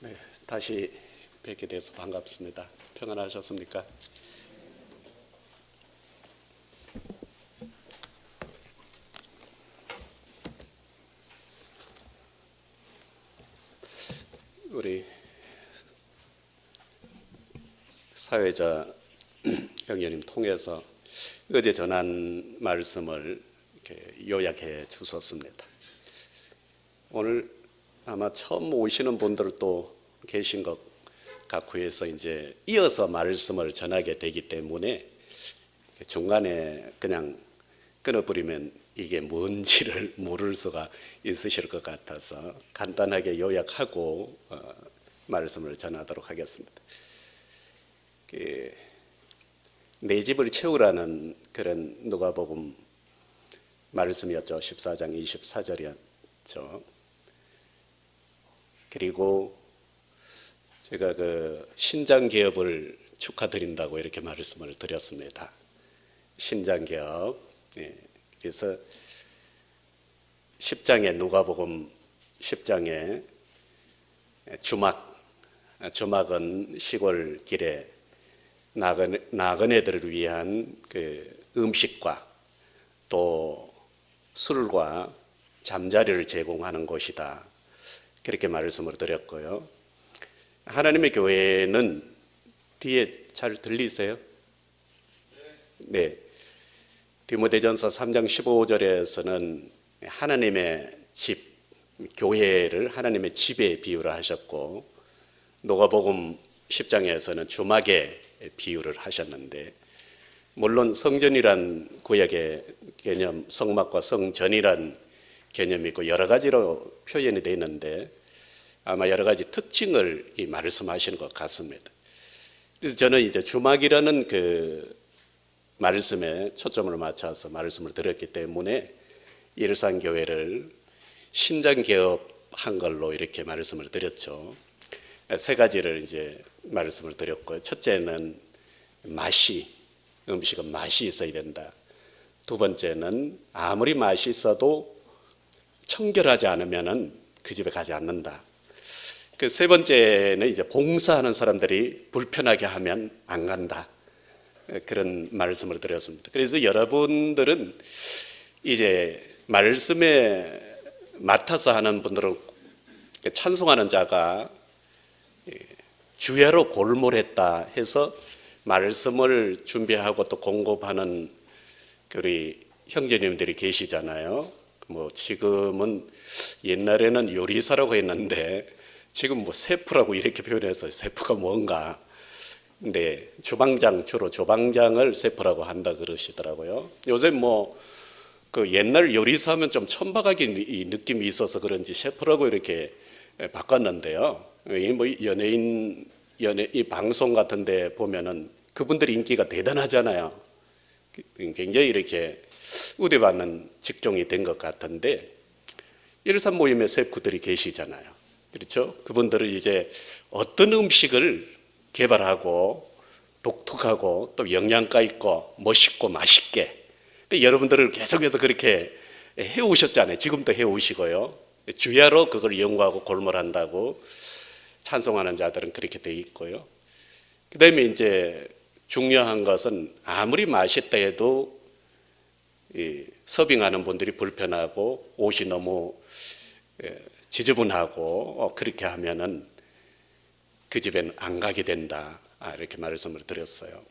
네, 다시 뵙게 돼서 반갑습니다. 평안하셨습니까? 우리 사회자 형제님 통해서 어제 전한 말씀을 이렇게 요약해 주셨습니다. 오늘 아마 처음 오시는 분들도 계신 것 같고 해서 이제 이어서 말씀을 전하게 되기 때문에 중간에 그냥 끊어버리면 이게 뭔지를 모를 수가 있으실 것 같아서 간단하게 요약하고 말씀을 전하도록 하겠습니다. 내 집을 채우라는 그런 누가복음 말씀이었죠. 14장 24절이었죠. 그리고 제가 신장개업을 축하드린다고 이렇게 말씀을 드렸습니다. 신장개업. 그래서 10장에 누가복음 10장에 주막은 시골 길에 나그네들을 위한 그 음식과 또 술과 잠자리를 제공하는 곳이다. 그렇게 말씀을 드렸고요. 하나님의 교회는 뒤에 잘 들리세요? 네. 디모데전서 3장 15절에서는 하나님의 집, 교회를 하나님의 집에 비유를 하셨고, 누가복음 10장에서는 주막에 비유를 하셨는데, 물론 성전이란 구약의 개념, 성막과 성전이란 개념이 있고 여러 가지로 표현이 되어 있는데 아마 여러 가지 특징을 말씀하시는 것 같습니다. 그래서 저는 이제 주막이라는 그 말씀에 초점을 맞춰서 말씀을 드렸기 때문에 일산교회를 신장개업한 걸로 이렇게 말씀을 드렸죠. 세 가지를 이제 말씀을 드렸고요. 첫째는 음식은 맛이 있어야 된다. 두 번째는 아무리 맛이 있어도 청결하지 않으면은 그 집에 가지 않는다. 그 세 번째는 이제 봉사하는 사람들이 불편하게 하면 안 간다. 그런 말씀을 드렸습니다. 그래서 여러분들은 이제 말씀에 맡아서 하는 분들은 찬송하는 자가 주야로 골몰했다 해서 말씀을 준비하고 또 공급하는 우리 형제님들이 계시잖아요. 뭐 지금은 옛날에는 요리사라고 했는데 지금 뭐 셰프라고 이렇게 표현해서 셰프가 뭔가. 근데 주로 주방장을 셰프라고 한다 그러시더라고요. 요새 뭐 그 옛날 요리사하면 좀 천박하게 이 느낌이 있어서 그런지 셰프라고 이렇게 바꿨는데요. 뭐 이 방송 같은데 보면은 그분들이 인기가 대단하잖아요. 굉장히 이렇게 우대받는 직종이 된 것 같은데 일산 모임에 셰프들이 계시잖아요. 그렇죠? 그분들은 이제 어떤 음식을 개발하고 독특하고 또 영양가 있고 멋있고 맛있게 여러분들을 계속해서 그렇게 해오셨잖아요. 지금도 해오시고요. 주야로 그걸 연구하고 골몰한다고 찬송하는 자들은 그렇게 돼 있고요. 그 다음에 이제 중요한 것은 아무리 맛있다 해도 서빙하는 분들이 불편하고 옷이 너무 지저분하고 그렇게 하면은 그 집에는 안 가게 된다. 이렇게 말씀을 드렸어요.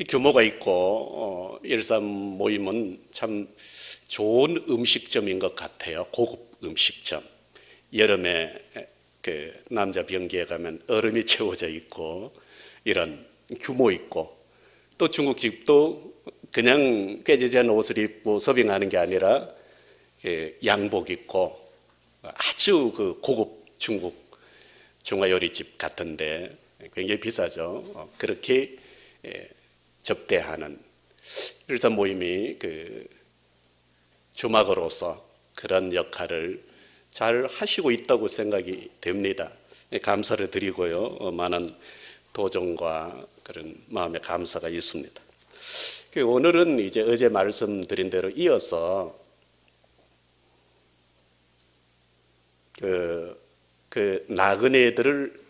규모가 있고 일산 모임은 참 좋은 음식점인 것 같아요. 고급 음식점. 여름에 그 남자 변기에 가면 얼음이 채워져 있고 이런 규모 있고 또 중국집도 그냥 꾀지지 않은 옷을 입고 서빙하는 게 아니라 양복 입고 아주 그 고급 중국 중화요리집 같은데 굉장히 비싸죠. 그렇게 접대하는 일산 모임이 그 주막으로서 그런 역할을 잘 하시고 있다고 생각이 됩니다. 감사를 드리고요. 많은 도전과 그런 마음의 감사가 있습니다. 오늘은 이제 어제 말씀드린 대로 이어서 그 그 나그네들을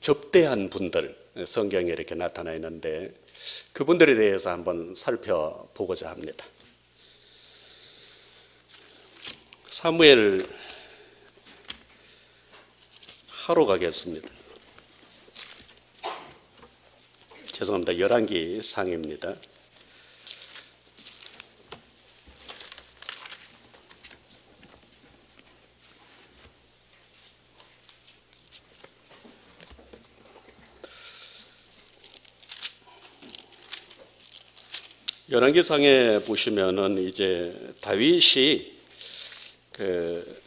접대한 분들 성경에 이렇게 나타나 있는데 그분들에 대해서 한번 살펴보고자 합니다. 사무엘 하로 가겠습니다. 죄송합니다. 열왕기 상입니다. 열왕기상에 보시면은 이제 다윗이 그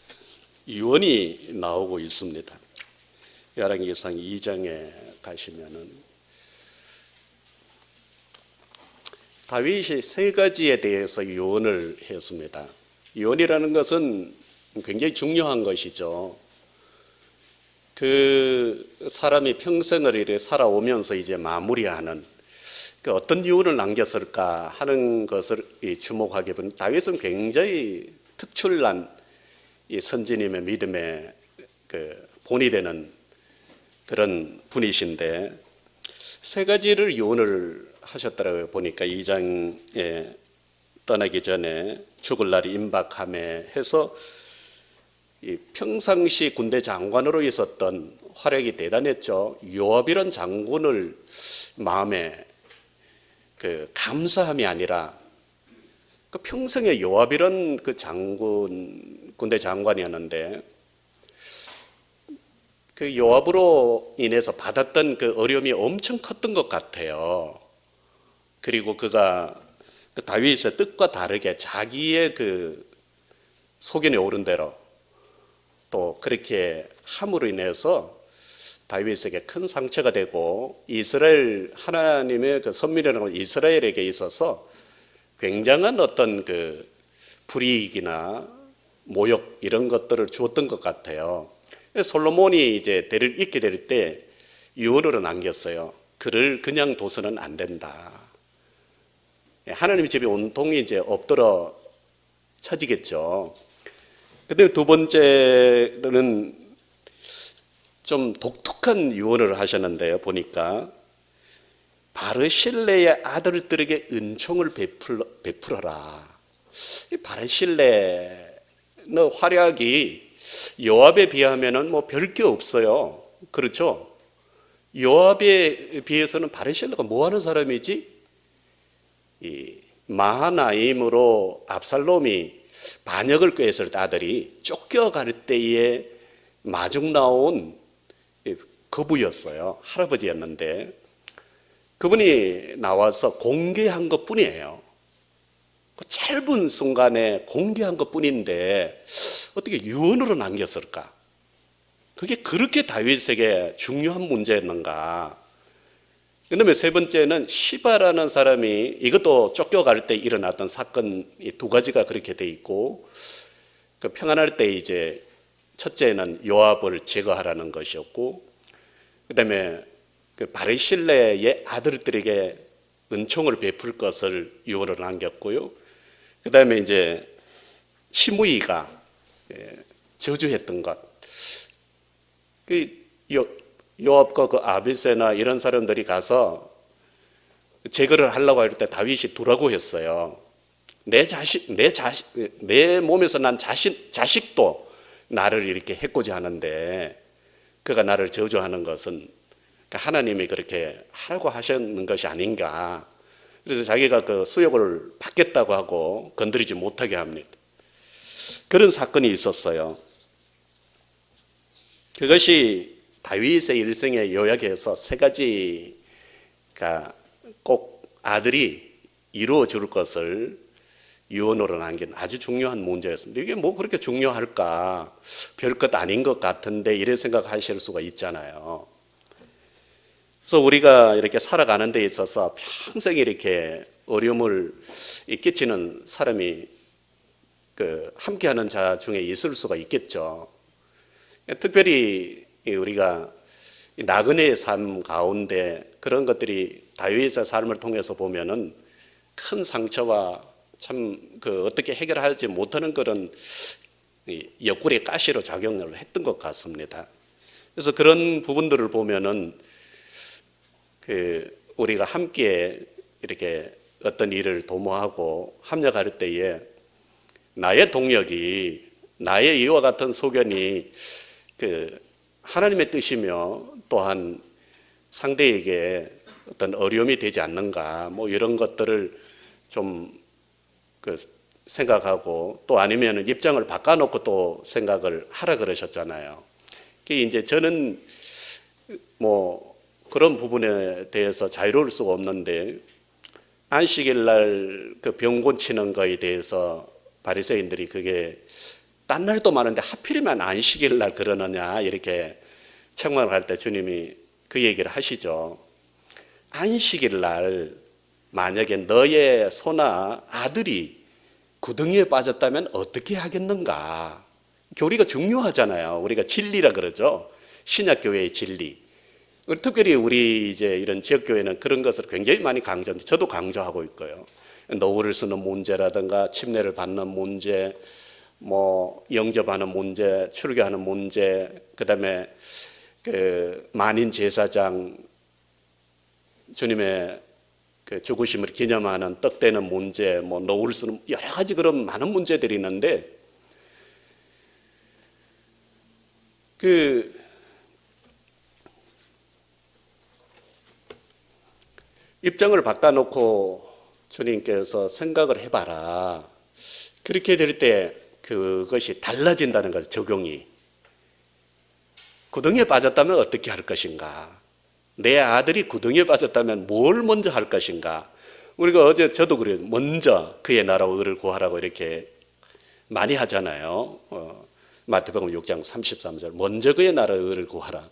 유언이 나오고 있습니다. 열왕기상 2장에 가시면은 다윗이 세 가지에 대해서 유언을 했습니다. 유언이라는 것은 굉장히 중요한 것이죠. 그 사람이 평생을 이렇게 살아오면서 이제 마무리하는 그 어떤 유언을 남겼을까 하는 것을 주목하게 되면 다윗은 굉장히 특출난 이 선지님의 믿음의 그 본이 되는 그런 분이신데 세 가지를 유언을 하셨더라고요. 보니까 2장에 떠나기 전에 죽을 날이 임박함에 해서 이 평상시 군대 장관으로 있었던 활약이 대단했죠. 요압이란 장군을 마음에 그 감사함이 아니라 그 평생에 요압이란 그 장군 군대 장관이었는데 그 요압으로 인해서 받았던 그 어려움이 엄청 컸던 것 같아요. 그리고 그가 그 다윗의 뜻과 다르게 자기의 그 소견에 오른 대로 또 그렇게 함으로 인해서 다윗에게 큰 상처가 되고 이스라엘 하나님의 그 선민이라는 이스라엘에게 있어서 굉장한 어떤 그 불이익이나 모욕 이런 것들을 주었던 것 같아요. 솔로몬이 이제 대를 잇게 될 때 유언으로 남겼어요. 그를 그냥 둬서는 안 된다. 하나님의 집이 온통이 이제 엎드러 쳐지겠죠. 근데 두 번째는 좀 독특한 유언을 하셨는데요. 보니까 바르실레의 아들들에게 은총을 베풀어라. 이 바르실레의 활약이 요압에 비하면은 뭐 별 게 없어요. 그렇죠? 요압에 비해서는 바르실레가 뭐 하는 사람이지? 이 마하나임으로 압살롬이 반역을 꾀했을 때 아들이 쫓겨갈 때에 마중 나온 거부였어요. 할아버지였는데 그분이 나와서 공개한 것 뿐이에요. 그 짧은 순간에 공개한 것 뿐인데 어떻게 유언으로 남겼을까? 그게 그렇게 다윗에게 중요한 문제였는가? 그다음에 세 번째는 시바라는 사람이 이것도 쫓겨갈 때 일어났던 사건 두 가지가 그렇게 돼 있고 그 평안할 때 이제 첫째는 요압을 제거하라는 것이었고 그다음에 그 바르실레의 아들들에게 은총을 베풀 것을 유언으로 남겼고요. 그다음에 이제 시므이가 저주했던 것. 요압과 그 아비새나 이런 사람들이 가서 제거를 하려고 할 때 다윗이 두라고 했어요. 내 몸에서 난 자식도 나를 이렇게 해코지 하는데 그가 나를 저주하는 것은 하나님이 그렇게 하라고 하셨는 것이 아닌가. 그래서 자기가 그 수욕을 받겠다고 하고 건드리지 못하게 합니다. 그런 사건이 있었어요. 그것이 다윗의 일생에 요약해서 세 가지가 꼭 아들이 이루어 줄 것을 유언으로 남긴 아주 중요한 문제였습니다. 이게 뭐 그렇게 중요할까? 별것 아닌 것 같은데 이래 생각하실 수가 있잖아요. 그래서 우리가 이렇게 살아가는 데 있어서 평생 이렇게 어려움을 끼치는 사람이 그 함께하는 자 중에 있을 수가 있겠죠. 특별히 우리가 나그네의 삶 가운데 그런 것들이 다윗의 삶을 통해서 보면은 큰 상처와 참 그 어떻게 해결하지 못하는 그런 이 옆구리에 가시로 작용을 했던 것 같습니다. 그래서 그런 부분들을 보면은 우리가 함께 이렇게 어떤 일을 도모하고 합력할 때에 나의 동력이, 나의 이와 같은 소견이 하나님의 뜻이며 또한 상대에게 어떤 어려움이 되지 않는가, 뭐 이런 것들을 좀 생각하고, 또 아니면 입장을 바꿔놓고 또 생각을 하라 그러셨잖아요. 이제 저는 뭐 그런 부분에 대해서 자유로울 수가 없는데, 안식일 날 병 고치는 거에 대해서 바리새인들이 그게 딴 날도 많은데 하필이면 안식일 날 그러느냐 이렇게 책망을 할 때 주님이 그 얘기를 하시죠. 안식일 날 만약에 너의 소나 아들이 구덩이에 빠졌다면 어떻게 하겠는가? 교리가 중요하잖아요. 우리가 진리라 그러죠. 신약교회의 진리. 특별히 우리 이제 이런 지역교회는 그런 것을 굉장히 많이 강조합니다. 저도 강조하고 있고요. 노후를 쓰는 문제라든가 침례를 받는 문제, 뭐 영접하는 문제, 출교하는 문제, 그다음에 만인 제사장, 주님의 죽으심을 기념하는 떡 떼는 문제, 뭐 노후를 쓰는 여러 가지 그런 많은 문제들이 있는데, 입장을 바꿔놓고 주님께서 생각을 해봐라. 그렇게 될 때 그것이 달라진다는 거죠. 적용이. 구덩이에 빠졌다면 어떻게 할 것인가? 내 아들이 구덩이에 빠졌다면 뭘 먼저 할 것인가? 우리가 어제 저도 그래요. 먼저 그의 나라와 의를 구하라고 이렇게 많이 하잖아요. 마태복음 6장 33절 먼저 그의 나라와 의를 구하라.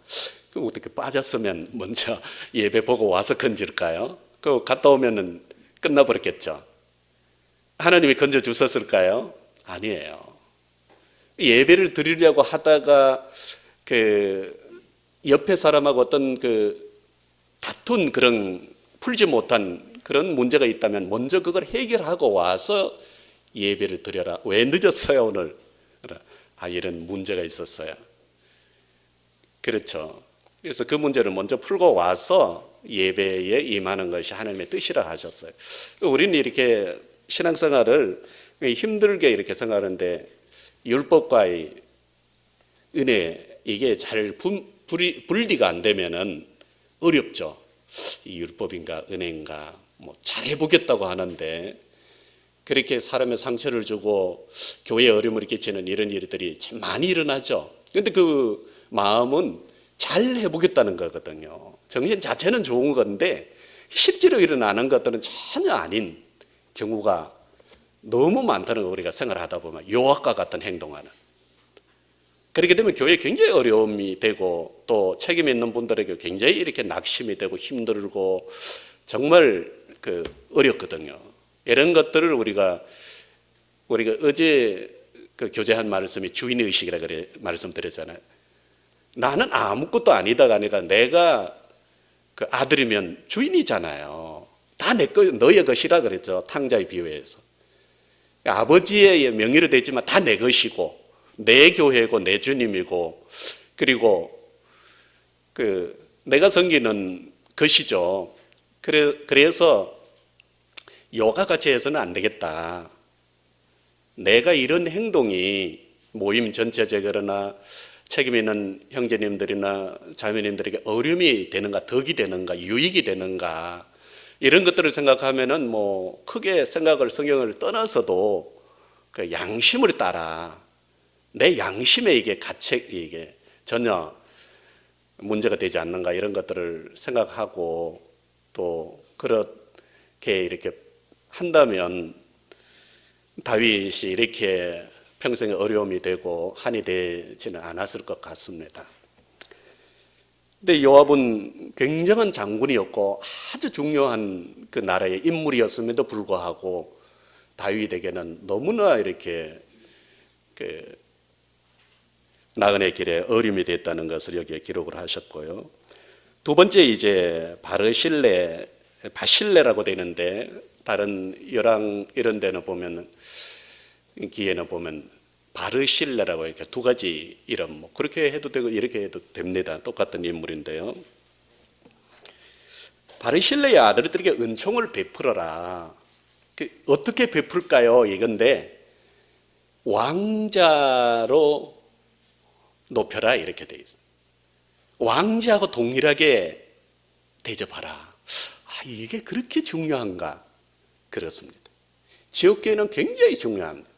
그럼 어떻게 빠졌으면 먼저 예배 보고 와서 건질까요? 그 갔다 오면은 끝나버렸겠죠. 하나님이 건져주셨을까요? 아니에요. 예배를 드리려고 하다가 옆에 사람하고 어떤 다툰 그런 풀지 못한 그런 문제가 있다면 먼저 그걸 해결하고 와서 예배를 드려라. 왜 늦었어요 오늘? 이런 문제가 있었어요. 그렇죠. 그래서 그 문제를 먼저 풀고 와서 예배에 임하는 것이 하나님의 뜻이라 하셨어요. 우리는 이렇게 신앙생활을 힘들게 이렇게 생각하는데, 율법과의 은혜, 이게 잘 분리가 안 되면은 어렵죠. 이 율법인가 은혜인가 뭐 잘해보겠다고 하는데, 그렇게 사람의 상처를 주고 교회에 어려움을 끼치는 이런 일들이 참 많이 일어나죠. 그런데 그 마음은 잘 해보겠다는 거거든요. 정신 자체는 좋은 건데 실제로 일어나는 것들은 전혀 아닌 경우가 너무 많다는 거, 우리가 생활하다 보면 요악과 같은 행동하는. 그렇게 되면 교회에 굉장히 어려움이 되고, 또 책임 있는 분들에게 굉장히 이렇게 낙심이 되고 힘들고 정말 어렵거든요. 이런 것들을 우리가 어제 교제한 말씀이 주인의식이라 그래 말씀드렸잖아요. 나는 아무것도 아니다가 아니라 내가 아들이면 주인이잖아요. 다 내 거, 너의 것이라 그랬죠. 탕자의 비유에서. 아버지의 명의로 되지만 다 내 것이고, 내 교회고, 내 주님이고, 그리고 내가 섬기는 것이죠. 그래서 요가같이 해서는 안 되겠다. 내가 이런 행동이 모임 전체적으로나 책임 있는 형제님들이나 자매님들에게 어려움이 되는가, 덕이 되는가, 유익이 되는가, 이런 것들을 생각하면은 뭐 크게 성경을 떠나서도 그 양심을 따라 내 양심에 이게 이게 전혀 문제가 되지 않는가, 이런 것들을 생각하고 또 그렇게 이렇게 한다면 다윗이 이렇게 평생에 어려움이 되고 한이 되지는 않았을 것 같습니다. 근데 요압은 굉장한 장군이었고 아주 중요한 그 나라의 인물이었음에도 불구하고 다윗에게는 너무나 이렇게 나그네 길에 어려움이 됐다는 것을 여기에 기록을 하셨고요. 두 번째 이제 바실레라고 되는데, 다른 열왕 이런 데는 보면 기에는 보면 바르실레라고 이렇게 두 가지 이름, 뭐 그렇게 해도 되고 이렇게 해도 됩니다. 똑같은 인물인데요. 바르실레의 아들들에게 은총을 베풀어라. 어떻게 베풀까요? 이건데 왕자로 높여라 이렇게 돼 있어요. 왕자하고 동일하게 대접하라. 이게 그렇게 중요한가? 그렇습니다. 지역교회는 굉장히 중요합니다.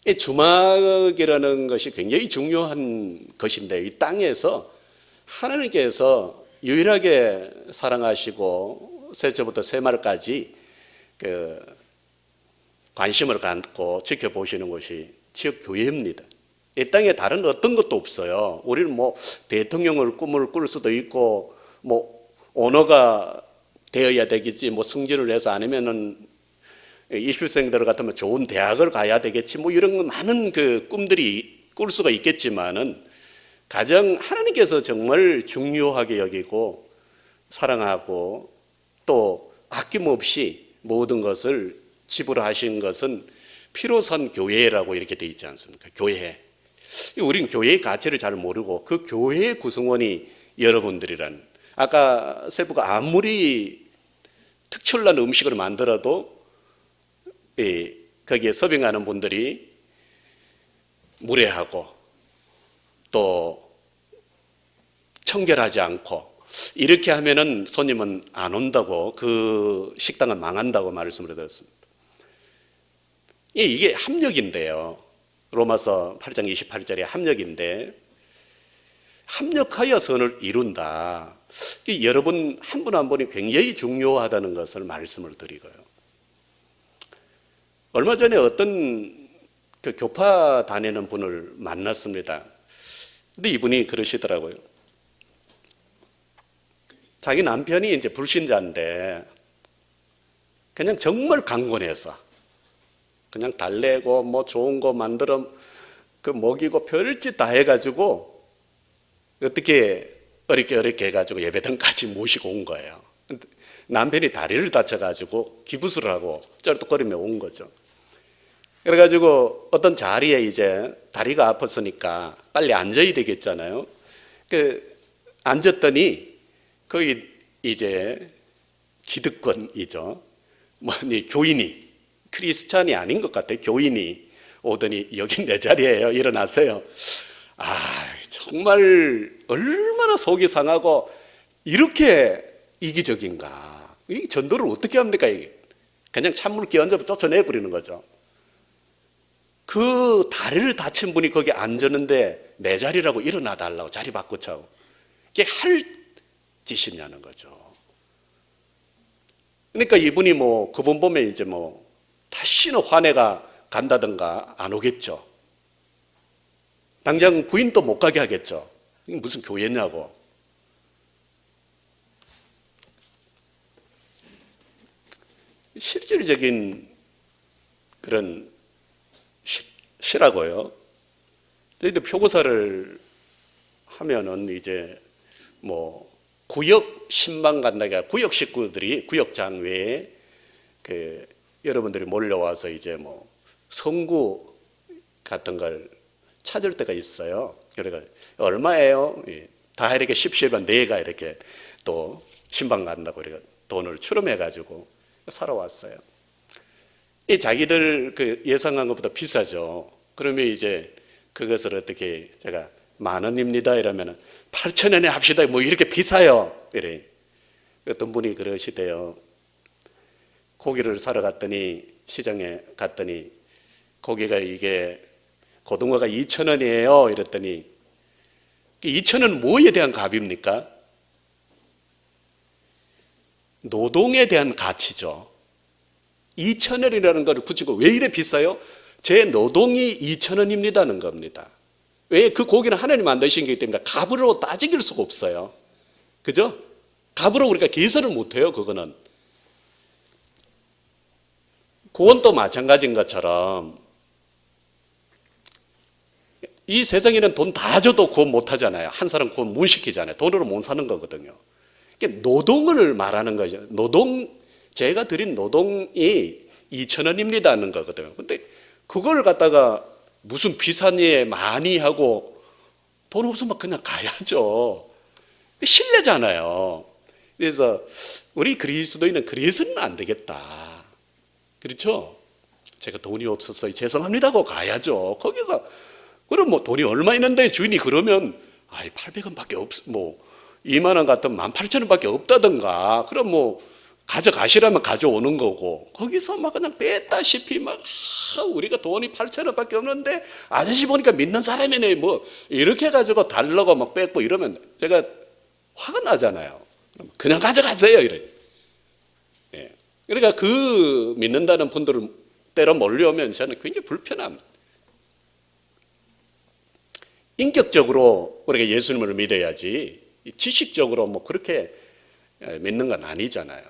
이 주막이라는 것이 굉장히 중요한 것인데 이 땅에서 하나님께서 유일하게 사랑하시고 셋째부터 셋말까지 관심을 갖고 지켜보시는 것이 지역교회입니다. 이 땅에 다른 어떤 것도 없어요. 우리는 뭐 대통령을 꿈을 꿀 수도 있고 뭐 언어가 되어야 되겠지, 뭐 승진을 해서 아니면은 이슈생들 같으면 좋은 대학을 가야 되겠지, 뭐 이런 많은 그 꿈들이 꿀 수가 있겠지만은 가장 하나님께서 정말 중요하게 여기고 사랑하고 또 아낌없이 모든 것을 지불하신 것은 피로 산 교회라고 이렇게 돼 있지 않습니까? 교회. 우리는 교회의 가치를 잘 모르고 그 교회의 구성원이 여러분들이란, 아까 세부가 아무리 특출난 음식을 만들어도 거기에 서빙하는 분들이 무례하고 또 청결하지 않고 이렇게 하면은 손님은 안 온다고, 그 식당은 망한다고 말씀을 드렸습니다. 이게 합력인데요. 로마서 8장 28절에 합력인데, 합력하여 선을 이룬다. 여러분 한 분 한 분이 굉장히 중요하다는 것을 말씀을 드리고요. 얼마 전에 어떤 그 교파 다니는 분을 만났습니다. 근데 이분이 그러시더라고요. 자기 남편이 이제 불신자인데 그냥 정말 강권해서 그냥 달래고 뭐 좋은 거 만들어 그 먹이고 별짓 다 해가지고 어떻게 어렵게 해가지고 예배당까지 모시고 온 거예요. 남편이 다리를 다쳐가지고 기부스를 하고 쩔뚝거리며 온 거죠. 그래가지고 어떤 자리에 이제 다리가 아팠으니까 빨리 앉아야 되겠잖아요. 앉았더니 거기 이제 기득권이죠. 교인이, 크리스찬이 아닌 것 같아요. 교인이 오더니 여기 내 자리예요. 일어나세요. 정말 얼마나 속이 상하고 이렇게 이기적인가. 이 전도를 어떻게 합니까? 이게 그냥 찬물 끼얹어 쫓아내버리는 거죠. 그 다리를 다친 분이 거기 앉았는데 내 자리라고 일어나 달라고 자리 바꾸자고. 이게 할 짓이냐는 거죠. 그러니까 이분이 뭐 그분 보면 이제 뭐 다시는 화내가 간다든가 안 오겠죠. 당장 부인도 못 가게 하겠죠. 이게 무슨 교회냐고. 실질적인 그런 시라고요. 저희도 표고사를 하면은 이제 뭐 구역 신방 간다가 구역 식구들이 구역장 외에 여러분들이 몰려와서 이제 뭐 성구 같은 걸 찾을 때가 있어요. 그러니까 얼마예요? 다 이렇게 십시일반 내가 이렇게 또 신방 간다고 이렇게 돈을 추름해가지고 살아왔어요. 이 자기들 예상한 것보다 비싸죠. 그러면 이제 그것을 어떻게 제가 10,000원입니다 이러면은 8,000원에 합시다. 뭐 이렇게 비싸요. 이래. 어떤 분이 그러시대요. 고기를 사러 갔더니 시장에 갔더니 고기가 이게 고등어가 2,000원이에요. 이랬더니 2,000원 뭐에 대한 값입니까? 노동에 대한 가치죠. 2,000원이라는 걸 붙이고 왜 이래 비싸요? 제 노동이 2,000원입니다는 겁니다. 왜? 그 고기는 하나님 만드신 거기 때문에 값으로 따질 수가 없어요. 그죠? 값으로 우리가 계산을 못해요. 그거는. 구원도 마찬가지인 것처럼 이 세상에는 돈 다 줘도 구원 못하잖아요. 한 사람 구원 못 시키잖아요. 돈으로 못 사는 거거든요. 노동을 말하는 거죠. 제가 드린 노동이 2,000원입니다 하는 거거든요. 근데 그걸 갖다가 무슨 비싼 예 많이 하고 돈 없으면 그냥 가야죠. 신뢰잖아요. 그래서 우리 그리스도인은 그래서는 안 되겠다. 그렇죠? 제가 돈이 없어서 죄송합니다 하고 가야죠. 거기서 그럼 뭐 돈이 얼마 있는데 주인이 그러면 800원밖에 없, 뭐 2만 원 같은 18,000원밖에 없다든가. 그럼 뭐 가져가시라면 가져오는 거고, 거기서 막 그냥 뺐다시피 막 우리가 돈이 8,000원밖에 없는데 아저씨 보니까 믿는 사람이네 뭐 이렇게 가지고 달라고 막 뺏고 이러면 제가 화가 나잖아요. 그냥 가져가세요 이래. 예. 그러니까 그 믿는다는 분들을 때려 몰려오면 저는 굉장히 불편합니다. 인격적으로 우리가 예수님을 믿어야지 지식적으로 뭐 그렇게 믿는 건 아니잖아요.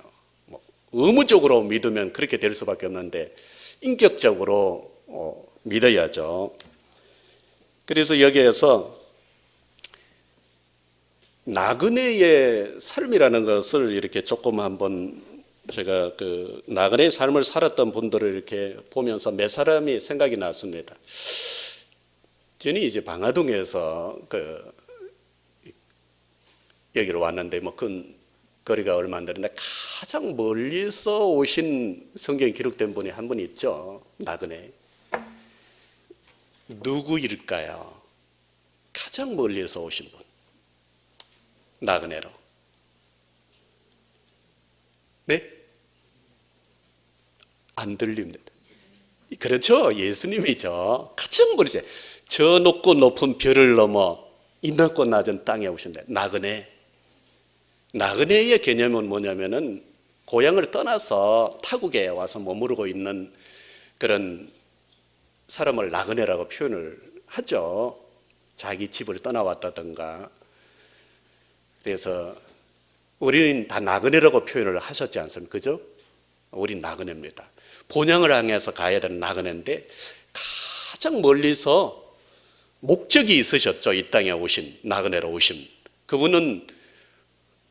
뭐 의무적으로 믿으면 그렇게 될 수밖에 없는데 인격적으로 믿어야죠. 그래서 여기에서 나그네의 삶이라는 것을 이렇게 조금 한번 제가 그 나그네의 삶을 살았던 분들을 이렇게 보면서 몇 사람이 생각이 났습니다. 저는 이제 방화동에서 여기로 왔는데 뭐 그 거리가 얼마 안 되는데 가장 멀리서 오신 성경에 기록된 분이 한 분 있죠. 나그네. 누구일까요? 가장 멀리서 오신 분. 나그네로. 네? 안 들립니다. 그렇죠. 예수님이죠. 가장 멀리서. 저 높고 높은 별을 넘어 이 넓고 낮은 땅에 오신다. 나그네. 나그네의 개념은 뭐냐면은 고향을 떠나서 타국에 와서 머무르고 있는 그런 사람을 나그네라고 표현을 하죠. 자기 집을 떠나왔다든가. 그래서 우리는 다 나그네라고 표현을 하셨지 않습니까? 그죠? 우린 나그네입니다. 본향을 향해서 가야 되는 나그네인데 가장 멀리서 목적이 있으셨죠. 이 땅에 오신, 나그네로 오신. 그분은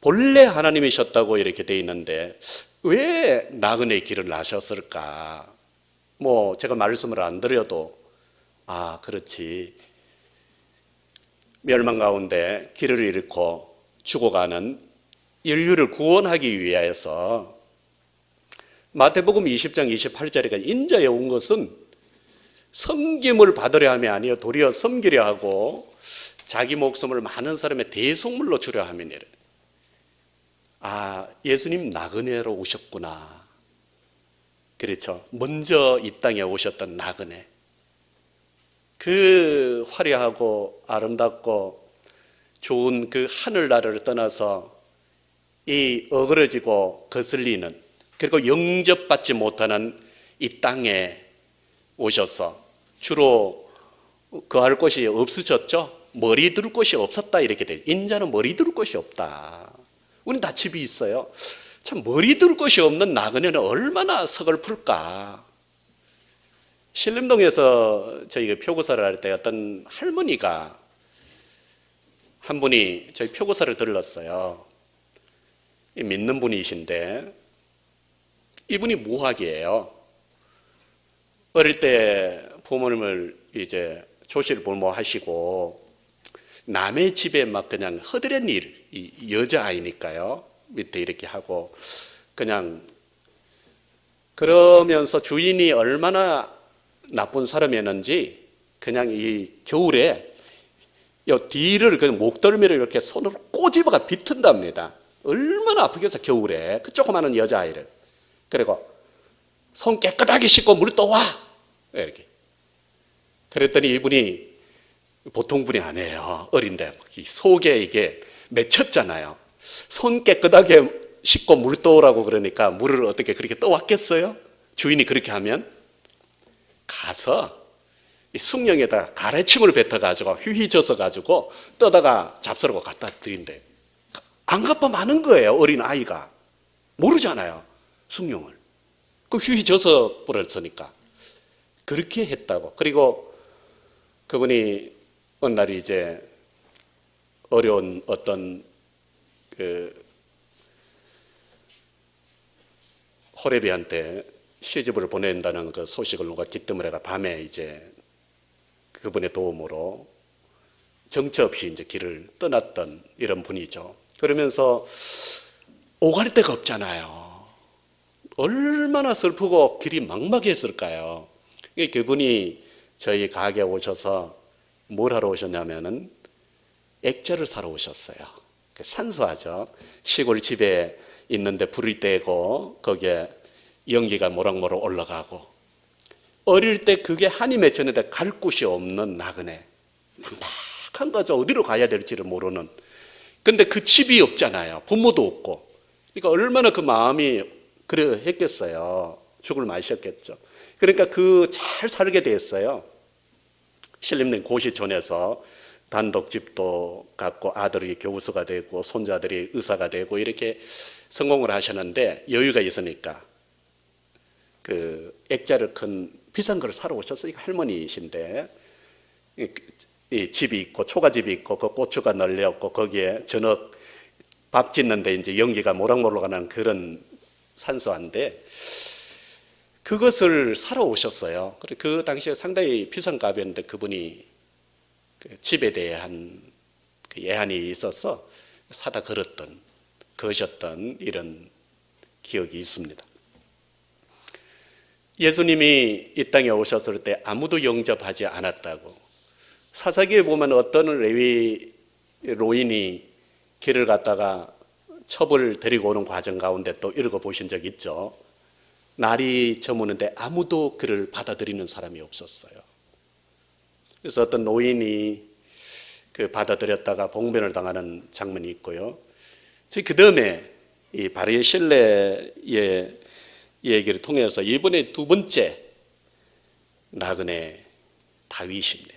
본래 하나님이셨다고 이렇게 돼 있는데 왜 나그네의 길을 나셨을까? 뭐 제가 말씀을 안 드려도 그렇지. 멸망 가운데 길을 잃고 죽어가는 인류를 구원하기 위해서 마태복음 20장 28절에 인자에 온 것은 섬김을 받으려 함이 아니요 도리어 섬기려 하고 자기 목숨을 많은 사람의 대속물로 주려 함이니라. 예수님 나그네로 오셨구나. 그렇죠. 먼저 이 땅에 오셨던 나그네. 그 화려하고 아름답고 좋은 그 하늘나라를 떠나서 이 어그러지고 거슬리는 그리고 영접받지 못하는 이 땅에 오셔서 주로 거할 곳이 없으셨죠. 머리 둘 곳이 없었다 이렇게 돼요. 인자는 머리 둘 곳이 없다. 우리는 다 집이 있어요. 참 머리 둘 곳이 없는 나그네는 얼마나 서글플까. 신림동에서 저희가 표고사를 할 때 어떤 할머니가 한 분이 저희 표고사를 들렀어요. 믿는 분이신데 이분이 무학이에요. 어릴 때 부모님을 이제 조실부모하시고 남의 집에 막 그냥 허드렛 일, 여자아이니까요. 밑에 이렇게 하고 그냥 그러면서 주인이 얼마나 나쁜 사람이었는지 그냥 이 겨울에 요 뒤를 그냥 목덜미를 이렇게 손으로 꼬집어가 비튼답니다. 얼마나 아프겠어 겨울에 그 조그마한 여자아이를. 그리고 손 깨끗하게 씻고 물 떠와 이렇게. 그랬더니 이분이 보통 분이 아니에요. 어린데 속에 이게 맺혔잖아요. 손 깨끗하게 씻고 물 떠오라고 그러니까 물을 어떻게 그렇게 떠왔겠어요? 주인이 그렇게 하면 가서 이 숭늉에다가 가래침을 뱉어가지고 휘휘져서 가지고 떠다가 잡수라고 갖다 드린대. 안 갚아 마는 거예요. 어린 아이가 모르잖아요. 숭늉을 그 휘휘져서 뿌렸으니까 그렇게 했다고. 그리고 그분이 어느 날 이제 어려운 어떤 호레비한테 시집을 보낸다는 그 소식을 누가 기뜸을 해가 밤에 이제 그분의 도움으로 정처 없이 이제 길을 떠났던 이런 분이죠. 그러면서 오갈 데가 없잖아요. 얼마나 슬프고 길이 막막했을까요? 그분이 저희 가게에 오셔서 뭘 하러 오셨냐면은 액자를 사러 오셨어요. 산소하죠. 시골 집에 있는데 불이 떼고 거기에 연기가 모락모락 올라가고, 어릴 때 그게 한이 맺혔는데 갈 곳이 없는 나그네, 막막한 거죠. 어디로 가야 될지를 모르는. 근데 그 집이 없잖아요. 부모도 없고. 그러니까 얼마나 그 마음이 그래 했겠어요. 죽을 맛이었겠죠. 그러니까 그 잘 살게 됐어요. 신림동 고시촌에서 단독집도 갖고 아들이 교수가 되고 손자들이 의사가 되고 이렇게 성공을 하셨는데, 여유가 있으니까 그 액자를 큰 비싼 걸 사러 오셨어요. 할머니이신데 이 집이 있고 초가집이 있고 그 고추가 널렸고 거기에 저녁 밥 짓는데 이제 연기가 모락모락하는 그런 산소한데, 그것을 사러 오셨어요. 그 당시에 상당히 비싼 값이었는데 그분이 그 집에 대한 그 예한이 있어서 사다 거셨던 이런 기억이 있습니다. 예수님이 이 땅에 오셨을 때 아무도 영접하지 않았다고, 사사기에 보면 어떤 레위 로인이 길을 갔다가 첩을 데리고 오는 과정 가운데 또 읽어보신 적 있죠. 날이 저무는데 아무도 그를 받아들이는 사람이 없었어요. 그래서 어떤 노인이 그 받아들였다가 봉변을 당하는 장면이 있고요. 그 다음에 이 바리의 신뢰의 얘기를 통해서 이번에 두 번째 나그네 다윗입니다.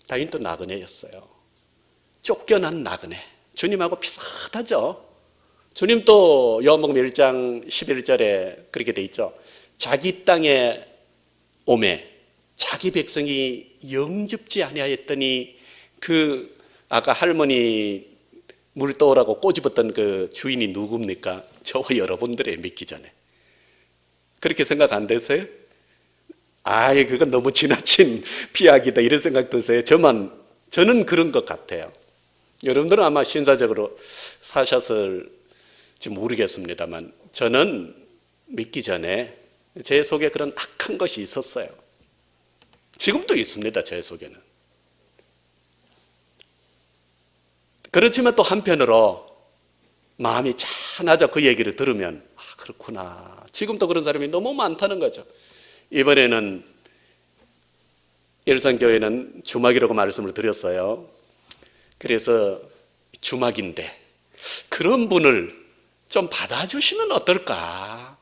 다윗도 나그네였어요. 쫓겨난 나그네. 주님하고 비슷하죠. 주님도 요한복음 1장 11절에 그렇게 돼 있죠. 자기 땅에 오매 자기 백성이 영접지 아니하였더니, 그 아까 할머니 물 떠오라고 꼬집었던 그 주인이 누굽니까? 저와 여러분들의 믿기 전에. 그렇게 생각 안 되세요? 아예 그건 너무 지나친 피하기다 이런 생각 드세요? 저는 그런 것 같아요. 여러분들은 아마 신사적으로 사셨을지 모르겠습니다만, 저는 믿기 전에 제 속에 그런 악한 것이 있었어요. 지금도 있습니다. 제 속에는. 그렇지만 또 한편으로 마음이 찬하죠. 그 얘기를 들으면 그렇구나. 지금도 그런 사람이 너무 많다는 거죠. 이번에는 일산교회는 주막이라고 말씀을 드렸어요. 그래서 주막인데 그런 분을 좀 받아주시면 어떨까?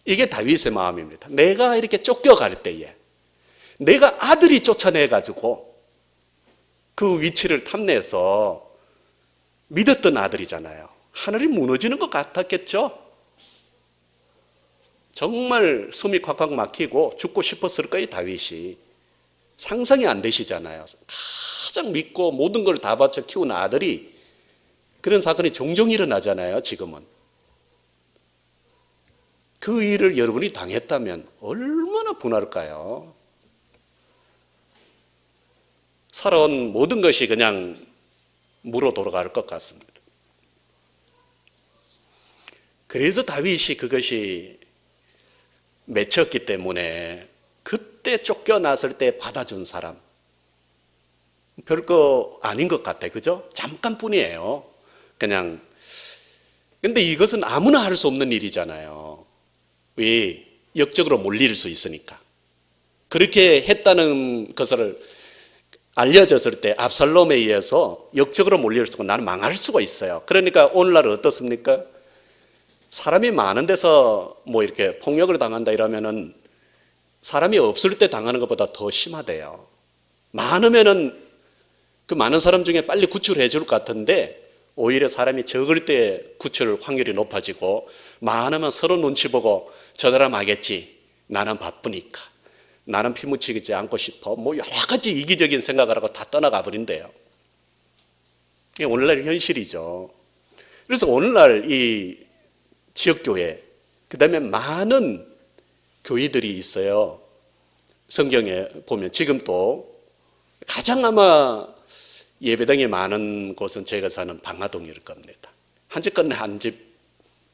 이게 다윗의 마음입니다. 내가 이렇게 쫓겨갈 때에 내가 아들이 쫓아내가지고 그 위치를 탐내서 믿었던 아들이잖아요. 하늘이 무너지는 것 같았겠죠? 정말 숨이 콱콱 막히고 죽고 싶었을 거예요, 다윗이. 상상이 안 되시잖아요. 가장 믿고 모든 걸 다 바쳐 키운 아들이, 그런 사건이 종종 일어나잖아요, 지금은. 그 일을 여러분이 당했다면 얼마나 분할까요? 살아온 모든 것이 그냥 무로 돌아갈 것 같습니다. 그래서 다윗이 그것이 맺혔기 때문에 그때 쫓겨났을 때 받아준 사람, 별거 아닌 것 같아요. 그죠? 잠깐뿐이에요. 그냥. 근데 이것은 아무나 할 수 없는 일이잖아요. 왜? 역적으로 몰릴 수 있으니까. 그렇게 했다는 것을 알려졌을 때 압살롬에 의해서 역적으로 몰릴 수가, 나는 망할 수가 있어요. 그러니까 오늘날 어떻습니까? 사람이 많은 데서 뭐 이렇게 폭력을 당한다 이러면은 사람이 없을 때 당하는 것보다 더 심하대요. 많으면은 그 많은 사람 중에 빨리 구출해 줄 것 같은데, 오히려 사람이 적을 때 구출 확률이 높아지고, 많으면 서로 눈치 보고 저 사람 하겠지, 나는 바쁘니까, 나는 피 묻히지 않고 싶어, 뭐 여러 가지 이기적인 생각을 하고 다 떠나가 버린대요. 이게 오늘날 현실이죠. 그래서 오늘날 이 지역교회, 그 다음에 많은 교회들이 있어요. 성경에 보면 지금 또 가장 아마 예배당이 많은 곳은 제가 사는 방화동일 겁니다. 한 집 건네 한 집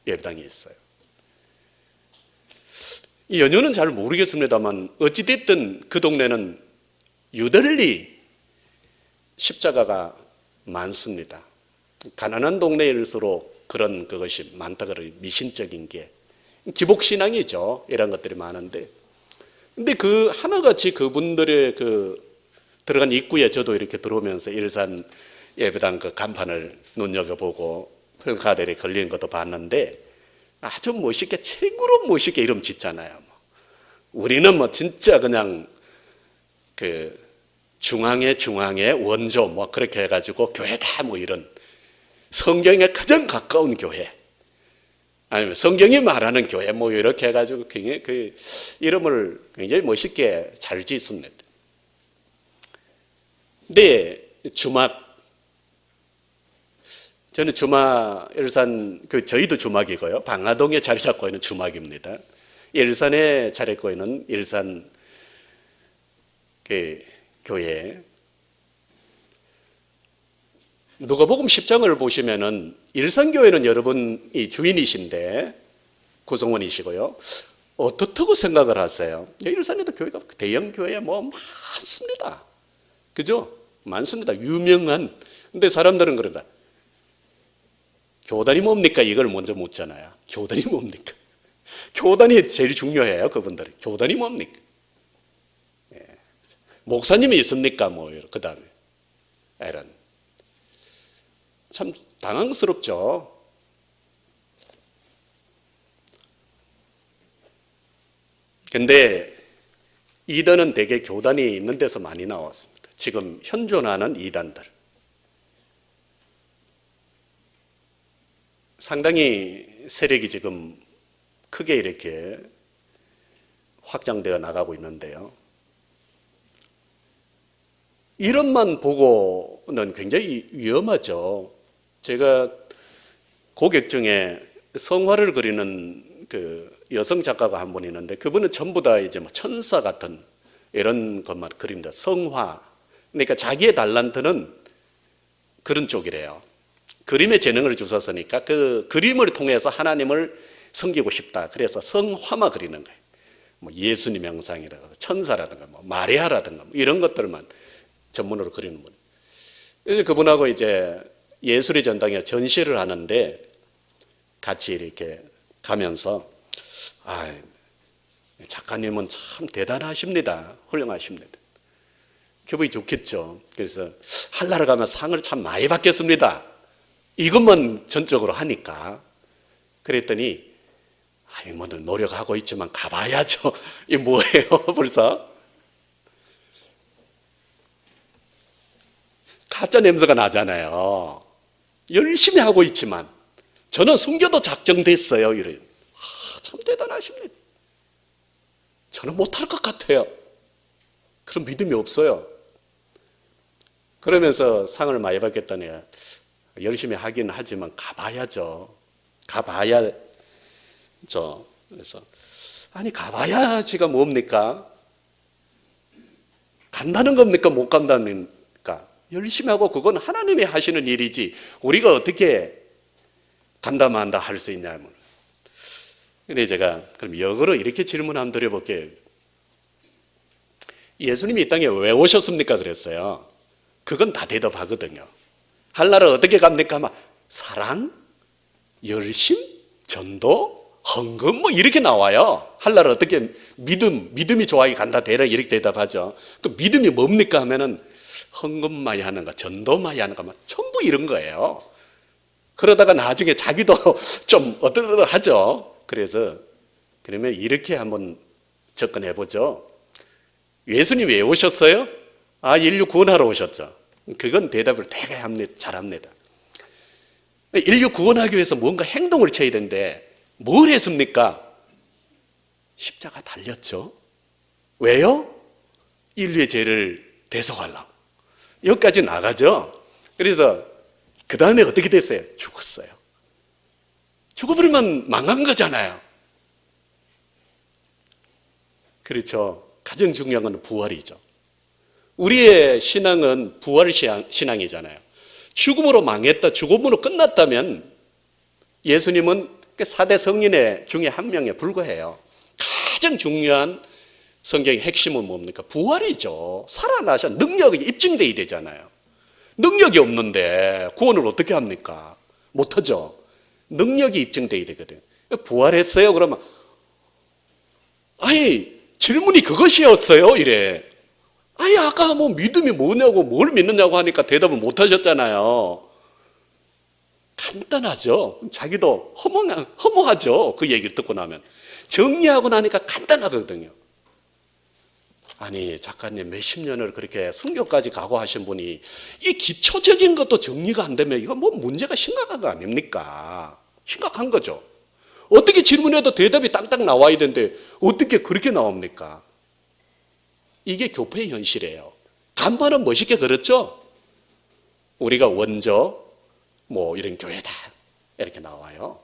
예배당이 있어요. 이 연유는 잘 모르겠습니다만 어찌됐든 그 동네는 유달리 십자가가 많습니다. 가난한 동네일수록 그런 그것이 많다 그런 미신적인 게 기복신앙이죠. 이런 것들이 많은데, 근데 그 하나같이 그분들의 그 들어간 입구에 저도 이렇게 들어오면서 일산 예배당 그 간판을 눈여겨보고 플카드에 걸리는 것도 봤는데 아주 멋있게, 최고로 멋있게 이름 짓잖아요. 우리는 뭐 진짜 그냥 그 중앙의 원조 뭐 그렇게 해가지고 교회다 뭐 이런, 성경에 가장 가까운 교회, 아니면 성경이 말하는 교회 뭐 이렇게 해가지고 굉장히 그 이름을 굉장히 멋있게 잘 짓습니다. 근데 저는 일산 저희도 주막이고요. 방화동에 자리 잡고 있는 주막입니다. 일산에 자리 잡고 있는 일산 교회. 누가복음 10장을 보시면은 일산교회는 여러분이 주인이신데 구성원이시고요. 어떻다고 생각을 하세요? 일산에도 교회가 대형 교회 뭐 많습니다. 그죠? 많습니다. 유명한. 근데 사람들은 그런다. 교단이 뭡니까? 이걸 먼저 묻잖아요. 교단이 뭡니까? 교단이 제일 중요해요. 그분들이. 교단이 뭡니까? 예. 목사님이 있습니까? 뭐 그 다음에 이런. 참 당황스럽죠. 근데 이단은 대개 교단이 있는 데서 많이 나왔습니다. 지금 현존하는 이단들. 상당히 세력이 지금 크게 이렇게 확장되어 나가고 있는데요. 이런만 보고는 굉장히 위험하죠. 제가 고객 중에 성화를 그리는 그 여성 작가가 한 분 있는데 그분은 전부 다 이제 뭐 천사 같은 이런 것만 그립니다. 성화. 그러니까 자기의 달란트는 그런 쪽이래요. 그림에 재능을 주셨으니까 그 그림을 통해서 하나님을 섬기고 싶다. 그래서 성화만 그리는 거예요. 뭐 예수님 형상이라든가 천사라든가 뭐 마리아라든가 뭐 이런 것들만 전문으로 그리는 분. 그래서 그분하고 이제 예술의 전당에 전시를 하는데 같이 이렇게 가면서 작가님은 참 대단하십니다. 훌륭하십니다. 기분이 좋겠죠. 그래서 한나라 가면 상을 참 많이 받겠습니다. 이것만 전적으로 하니까. 그랬더니 뭐 노력하고 있지만 가봐야죠. 이게 뭐예요 벌써? 가짜 냄새가 나잖아요. 열심히 하고 있지만 저는 숨겨도 작정됐어요. 이래요. 참 대단하십니다. 저는 못할 것 같아요. 그런 믿음이 없어요. 그러면서 상을 많이 받겠다니 열심히 하긴 하지만 가봐야죠. 가봐야죠. 그래서 아니 가봐야지가 뭡니까? 간다는 겁니까? 못 간다니까? 열심히 하고 그건 하나님이 하시는 일이지 우리가 어떻게 간다 만다 할 수 있냐면. 그래 제가 그럼 역으로 이렇게 질문 한번 드려볼게요. 예수님이 이 땅에 왜 오셨습니까? 그랬어요. 그건 다 대답하거든요. 한나라 어떻게 갑니까? 아마 사랑, 열심, 전도, 헌금 뭐 이렇게 나와요. 한나라 어떻게 믿음이 좋아야 간다 대략 이렇게 대답하죠. 그 믿음이 뭡니까 하면은 헌금 많이 하는가, 전도 많이 하는가, 막 전부 이런 거예요. 그러다가 나중에 자기도 좀 어떠하죠. 그래서 그러면 이렇게 한번 접근해 보죠. 예수님이 왜 오셨어요? 인류 구원하러 오셨죠. 그건 대답을 되게 잘합니다. 인류 구원하기 위해서 뭔가 행동을 쳐야 되는데 뭘 했습니까? 십자가 달렸죠. 왜요? 인류의 죄를 대속하려고. 여기까지 나가죠. 그래서 그 다음에 어떻게 됐어요? 죽었어요. 죽어버리면 망한 거잖아요. 그렇죠. 가장 중요한 건 부활이죠. 우리의 신앙은 부활 신앙이잖아요. 죽음으로 망했다, 죽음으로 끝났다면 예수님은 4대 성인의 중에 한 명에 불과해요. 가장 중요한 성경의 핵심은 뭡니까? 부활이죠. 살아나셔 능력이 입증돼야 되잖아요. 능력이 없는데 구원을 어떻게 합니까? 못하죠. 능력이 입증돼야 되거든. 부활했어요? 그러면 아니 질문이 그것이었어요? 이래. 아니 아까 뭐 믿음이 뭐냐고 뭘 믿느냐고 하니까 대답을 못하셨잖아요. 간단하죠. 자기도 허무하죠. 그 얘기를 듣고 나면. 정리하고 나니까 간단하거든요. 아니 작가님 몇십 년을 그렇게 순교까지 각오하신 분이 이 기초적인 것도 정리가 안 되면 이거 뭐 문제가 심각한 거 아닙니까? 심각한 거죠. 어떻게 질문해도 대답이 딱딱 나와야 되는데 어떻게 그렇게 나옵니까? 이게 교회의 현실이에요. 간판은 멋있게 그렇죠? 우리가 원조 뭐 이런 교회다 이렇게 나와요.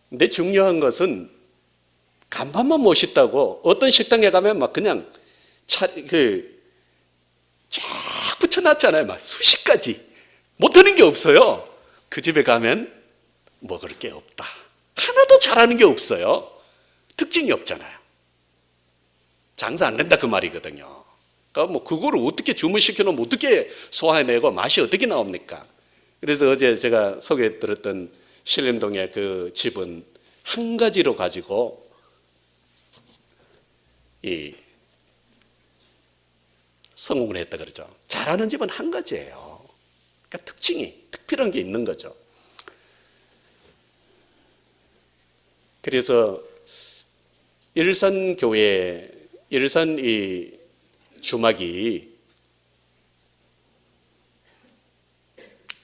근데 중요한 것은 간판만 멋있다고 어떤 식당에 가면 막 그냥 쫙 붙여놨잖아요. 막 수십 가지 못하는 게 없어요. 그 집에 가면 먹을 게 없다. 하나도 잘하는 게 없어요. 특징이 없잖아요. 장사 안 된다 그 말이거든요. 그러니까 뭐 그거를 어떻게 주문시켜 놓으면 어떻게 소화해내고 맛이 어떻게 나옵니까? 그래서 어제 제가 소개해드렸던 신림동의 그 집은 한 가지로 가지고 이 성공을 했다 그러죠. 잘하는 집은 한 가지예요. 그러니까 특징이 특별한 게 있는 거죠. 그래서 일산 이 주막이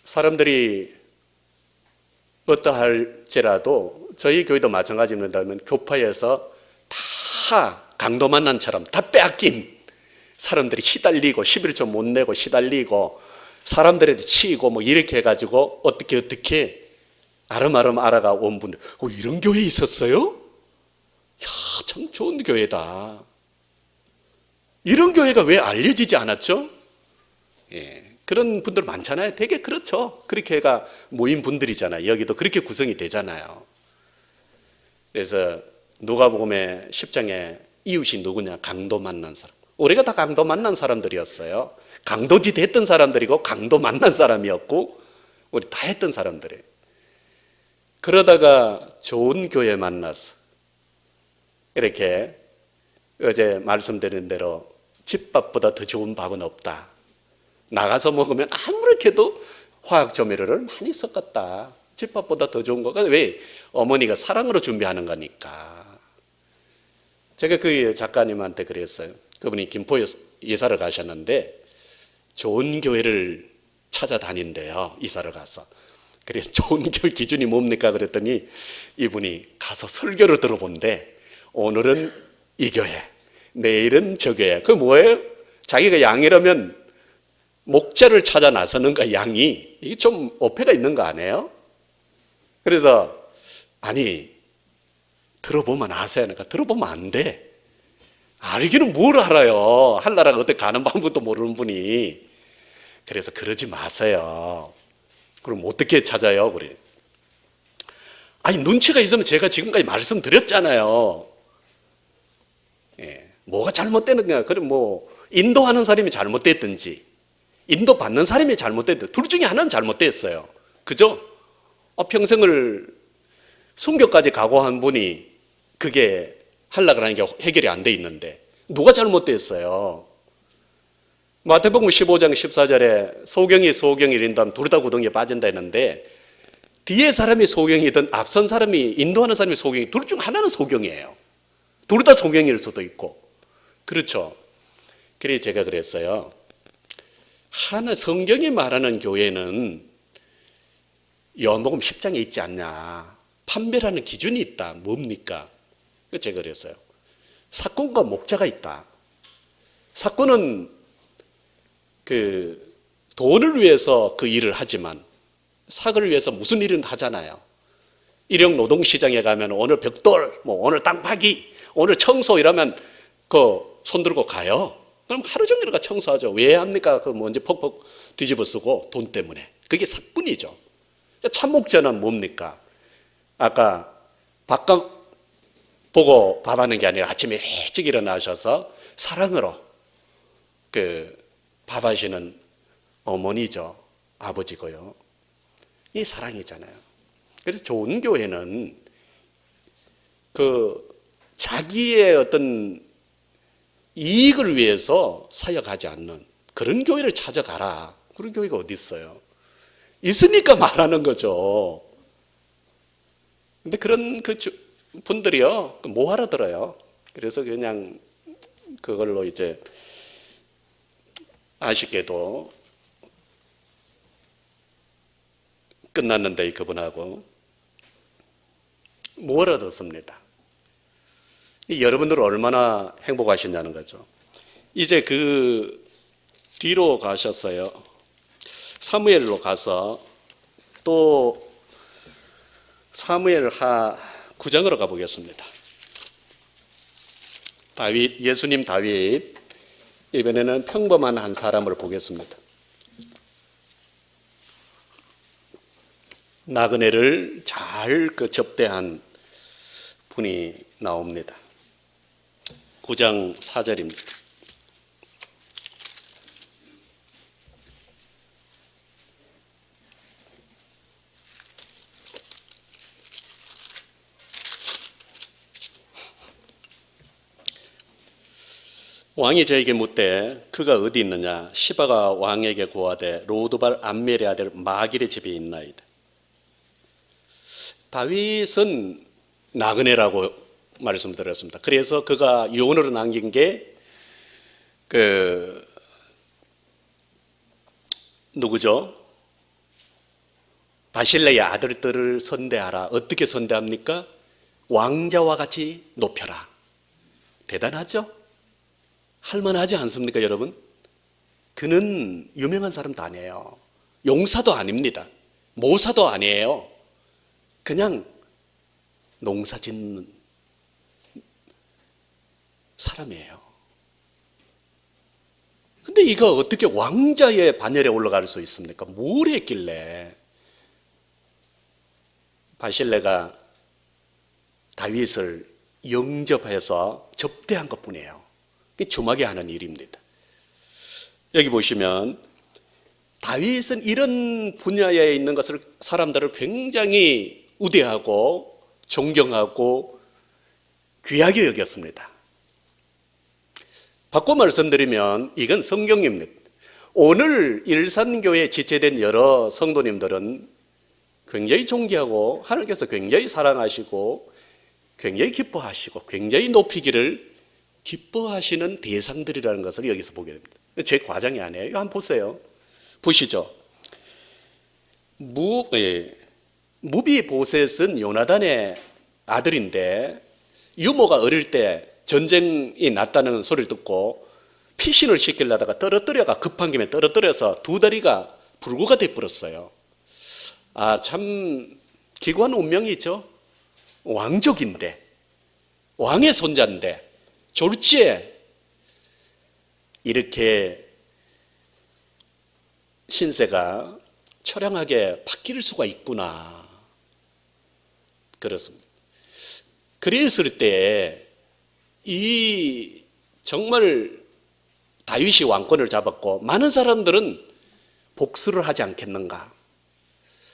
사람들이 어떠할지라도 저희 교회도 마찬가지입니다만 교파에서 다 강도 만난처럼 다 빼앗긴 사람들이 시달리고 11조 못 내고 시달리고 사람들한테 치이고 뭐 이렇게 해가지고 어떻게 아름아름 알아가 온 분들 이런 교회 있었어요? 야, 참 좋은 교회다. 이런 교회가 왜 알려지지 않았죠? 예, 그런 분들 많잖아요. 되게 그렇죠. 그렇게 해가 모인 분들이잖아요. 여기도 그렇게 구성이 되잖아요. 그래서 누가복음의 10장에 이웃이 누구냐? 강도 만난 사람. 우리가 다 강도 만난 사람들이었어요. 강도짓 했던 사람들이고 강도 만난 사람이었고 우리 다 했던 사람들이에요. 그러다가 좋은 교회 만나서 이렇게 어제 말씀드린 대로 집밥보다 더 좋은 밥은 없다. 나가서 먹으면 아무렇게도 화학 조미료를 많이 섞었다. 집밥보다 더 좋은 거가 왜? 어머니가 사랑으로 준비하는 거니까. 제가 그 작가님한테 그랬어요. 그분이 김포에 이사를 가셨는데 좋은 교회를 찾아다닌대요. 이사를 가서. 그래서 좋은 교회 기준이 뭡니까? 그랬더니 이분이 가서 설교를 들어본대. 오늘은 이 교회, 내일은 저 교회. 그게 뭐예요? 자기가 양이라면 목자를 찾아 나서는 거 양이. 이게 좀 어폐가 있는 거 아니에요? 그래서 아니 들어보면 아세요. 그러니까 들어보면 안 돼. 알기는 뭘 알아요. 한나라가 어떻게 가는 방법도 모르는 분이. 그래서 그러지 마세요. 그럼 어떻게 찾아요? 그래. 아니 눈치가 있으면 제가 지금까지 말씀드렸잖아요. 예, 뭐가 잘못되는 거야? 그럼 뭐 인도하는 사람이 잘못됐든지 인도 받는 사람이 잘못됐든 둘 중에 하나는 잘못됐어요. 그죠? 평생을 순교까지 각오한 분이 그게 하려고 하는 게 해결이 안 돼 있는데 누가 잘못됐어요? 마태복음 15장 14절에 소경이 이른다면 둘 다 구덩이에 빠진다 했는데 뒤에 사람이 소경이든 앞선 사람이 인도하는 사람이 소경이 둘 중 하나는 소경이에요. 둘 다 소경일 수도 있고. 그렇죠. 그래서 제가 그랬어요. 하나 성경이 말하는 교회는 요한복음 10장에 있지 않냐. 판별하는 기준이 있다. 뭡니까? 제가 그랬어요. 사건과 목자가 있다. 사건은 그 돈을 위해서 그 일을 하지만 사건을 위해서 무슨 일은 하잖아요. 일용 노동시장에 가면 오늘 벽돌, 뭐 오늘 땅 파기, 오늘 청소 이러면 그 손 들고 가요. 그럼 하루 종일 가 청소하죠. 왜 합니까? 그 먼지 퍽퍽 뒤집어 쓰고 돈 때문에. 그게 사뿐이죠. 참목자는 뭡니까? 아까 바깥 보고 밥하는 게 아니라 아침에 일찍 일어나셔서 사랑으로 그 밥하시는 어머니죠. 아버지고요. 이 사랑이잖아요. 그래서 좋은 교회는 그 자기의 어떤 이익을 위해서 사역하지 않는 그런 교회를 찾아가라. 그런 교회가 어디 있어요? 있으니까 말하는 거죠. 근데 그런 그 분들이요, 뭐 하러 들어요? 그래서 그냥 그걸로 이제 아쉽게도 끝났는데 그분하고 뭐라 듣습니다. 여러분들은 얼마나 행복하시냐는 거죠. 이제 그 뒤로 가셨어요. 사무엘로 가서 또 사무엘 하 9장으로 가보겠습니다. 다윗, 예수님 다윗, 이번에는 평범한 한 사람을 보겠습니다. 나그네를 잘 그 접대한 분이 나옵니다. 9장 4절입니다. 왕이 저에게 묻되 그가 어디 있느냐? 시바가 왕에게 고하되 로드발 암멜의 아들 마길의 집에 있나이다. 다윗은 나그네라고 말씀드렸습니다. 그래서 그가 유언으로 남긴 게 누구죠? 바실레의 아들들을 선대하라. 어떻게 선대합니까? 왕자와 같이 높여라. 대단하죠? 할만하지 않습니까, 여러분? 그는 유명한 사람도 아니에요. 용사도 아닙니다. 모사도 아니에요. 그냥 농사 짓는 사람이에요. 근데 이가 어떻게 왕자의 반열에 올라갈 수 있습니까? 뭘 했길래? 바실레가 다윗을 영접해서 접대한 것뿐이에요. 주막에 하는 일입니다. 여기 보시면 다윗은 이런 분야에 있는 것을 사람들을 굉장히 우대하고 존경하고 귀하게 여겼습니다. 바꿔 말씀드리면 이건 성경입니다. 오늘 일산교회에 지체된 여러 성도님들은 굉장히 존귀하고 하나님께서 굉장히 사랑하시고 굉장히 기뻐하시고 굉장히 높이기를 기뻐하시는 대상들이라는 것을 여기서 보게 됩니다. 제 과장이 아니에요. 한번 보세요. 보시죠. 무비보셋은 요나단의 아들인데 유모가 어릴 때 전쟁이 났다는 소리를 듣고 피신을 시키려다가 떨어뜨려가 급한 김에 떨어뜨려서 두 다리가 불구가 돼버렸어요. 아, 참 기구한 운명이죠. 왕족인데 왕의 손자인데 졸지에 이렇게 신세가 처량하게 바뀔 수가 있구나. 그렇습니다. 그랬을 때 이 정말 다윗이 왕권을 잡았고 많은 사람들은 복수를 하지 않겠는가.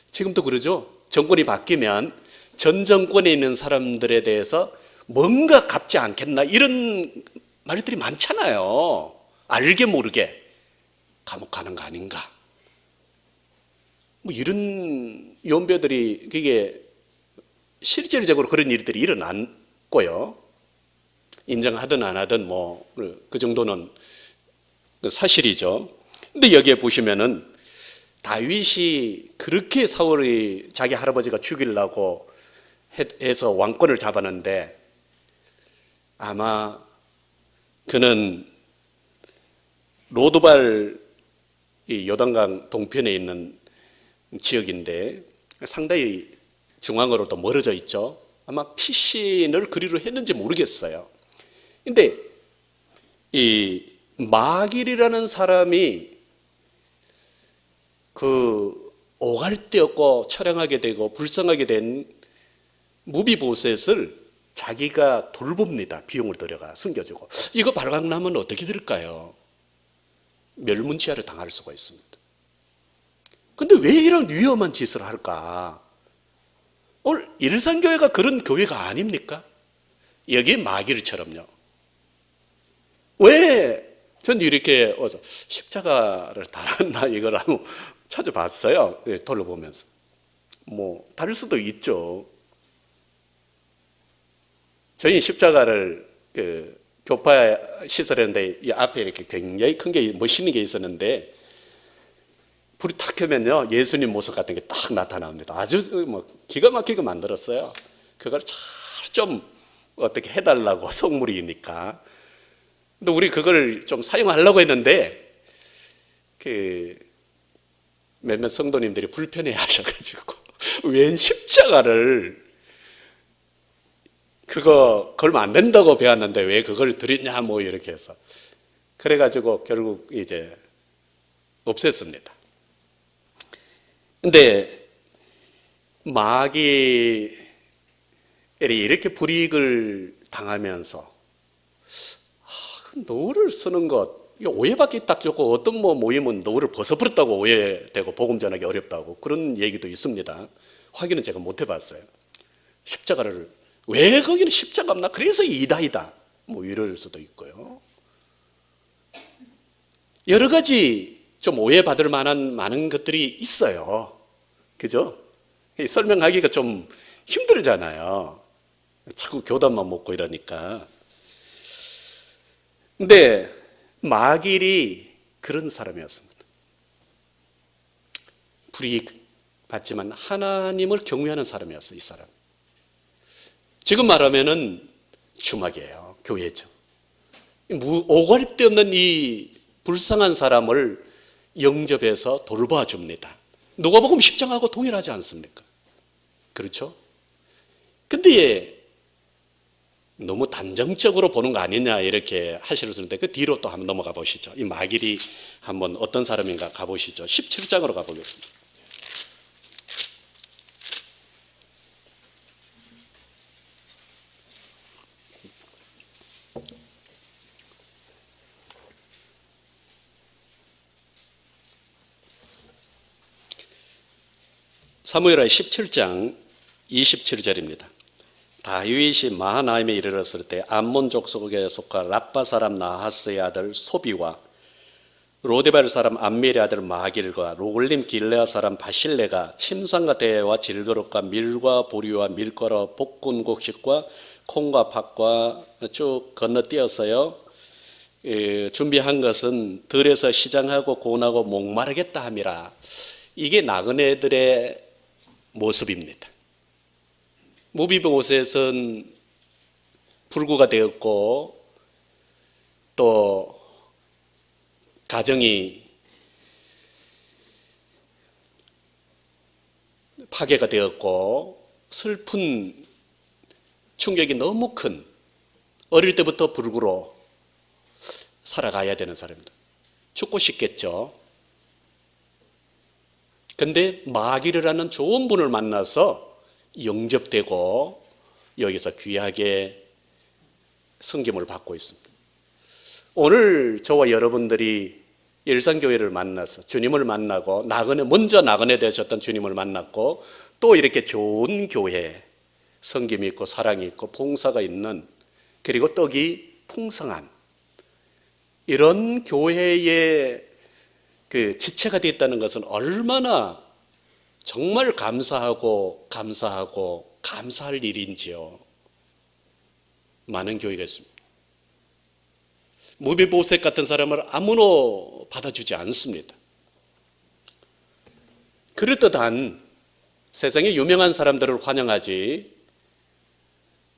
지금도 그러죠. 정권이 바뀌면 전 정권에 있는 사람들에 대해서 뭔가 갚지 않겠나 이런 말들이 많잖아요. 알게 모르게 감옥 가는 거 아닌가. 뭐 이런 연배들이 그게 실질적으로 그런 일들이 일어났고요. 인정하든 안 하든 뭐 그 정도는 사실이죠. 근데 여기에 보시면은 다윗이 그렇게 사울이 자기 할아버지가 죽이려고 해서 왕권을 잡았는데 아마 그는 로드발 이 요단강 동편에 있는 지역인데 상당히 중앙으로 또 멀어져 있죠. 아마 피신을 그리로 했는지 모르겠어요. 근데 이 마길이라는 사람이 그 오갈 데 없고 처량하게 되고 불쌍하게 된 무비보셋을 자기가 돌봅니다. 비용을 들여가 숨겨주고. 이거 발각나면 어떻게 될까요? 멸문지화를 당할 수가 있습니다. 근데 왜 이런 위험한 짓을 할까? 오늘 일산교회가 그런 교회가 아닙니까? 여기 마길처럼요. 왜 전 이렇게 어서 십자가를 달았나 이걸 한번 찾아봤어요. 돌려보면서. 뭐 다를 수도 있죠. 저희 십자가를 그 교파 시설했는데 이 앞에 이렇게 굉장히 큰 게 멋있는 게 있었는데 불이 탁 켜면요 예수님 모습 같은 게 딱 나타납니다. 아주 뭐 기가 막히게 만들었어요. 그걸 잘 좀 어떻게 해달라고 성물이니까. 근데 우리 그걸 좀 사용하려고 했는데 그 몇몇 성도님들이 불편해하셔가지고 웬 십자가를 그거 걸면 안 된다고 배웠는데 왜 그걸 드렸냐 뭐 이렇게 해서 그래가지고 결국 이제 없앴습니다. 근데 마귀엘이 이렇게 불이익을 당하면서 노를 쓰는 것 오해받기 딱 좋고 어떤 뭐 모임은 노를 벗어버렸다고 오해되고 복음 전하기 어렵다고 그런 얘기도 있습니다. 확인은 제가 못 해봤어요. 십자가를 왜 거기는 십자가 없나? 그래서 이다이다. 뭐 이럴 수도 있고요. 여러 가지 좀 오해받을 만한 많은 것들이 있어요. 그죠? 설명하기가 좀 힘들잖아요. 자꾸 교단만 먹고 이러니까. 근데 마길이 그런 사람이었습니다. 불이익 받지만 하나님을 경외하는 사람이었어요. 이 사람. 지금 말하면은 주막이에요. 교회죠. 오가리 데 없는 이 불쌍한 사람을 영접해서 돌봐줍니다. 누가복음 10장하고 동일하지 않습니까? 그렇죠? 근데 너무 단정적으로 보는 거 아니냐 이렇게 하시는데 그 뒤로 또 한번 넘어가 보시죠. 이 마길이 한번 어떤 사람인가 가보시죠. 17장으로 가보겠습니다. 사무엘하 17장 27절입니다. 다윗이 마하나임에 이르렀을 때 암몬 족속에 속한 랍바 사람 나하스의 아들 소비와 로데발 사람 암멜의 아들 마길과 로글림 길레아 사람 바실레가 침상과 대와 질거릇과 밀과 보리와 밀가루 볶은 곡식과 콩과 팥과 쭉 건너뛰었어요. 준비한 것은 들에서 시장하고 고나고 목마르겠다 함이라. 이게 나그네들의 모습입니다. 무비보셋은 불구가 되었고 또 가정이 파괴가 되었고 슬픈 충격이 너무 큰 어릴 때부터 불구로 살아가야 되는 사람입니다. 죽고 싶겠죠. 근데 마길이라는 좋은 분을 만나서 영접되고 여기서 귀하게 섬김을 받고 있습니다. 오늘 저와 여러분들이 일산교회를 만나서 주님을 만나고 먼저 나그네 되셨던 주님을 만났고 또 이렇게 좋은 교회 섬김이 있고 사랑이 있고 봉사가 있는 그리고 떡이 풍성한 이런 교회의 그 지체가 되었다는 것은 얼마나 정말 감사할 일인지요. 많은 교회가 있습니다. 무비보셋 같은 사람을 아무나 받아주지 않습니다. 그럴듯한 세상에 유명한 사람들을 환영하지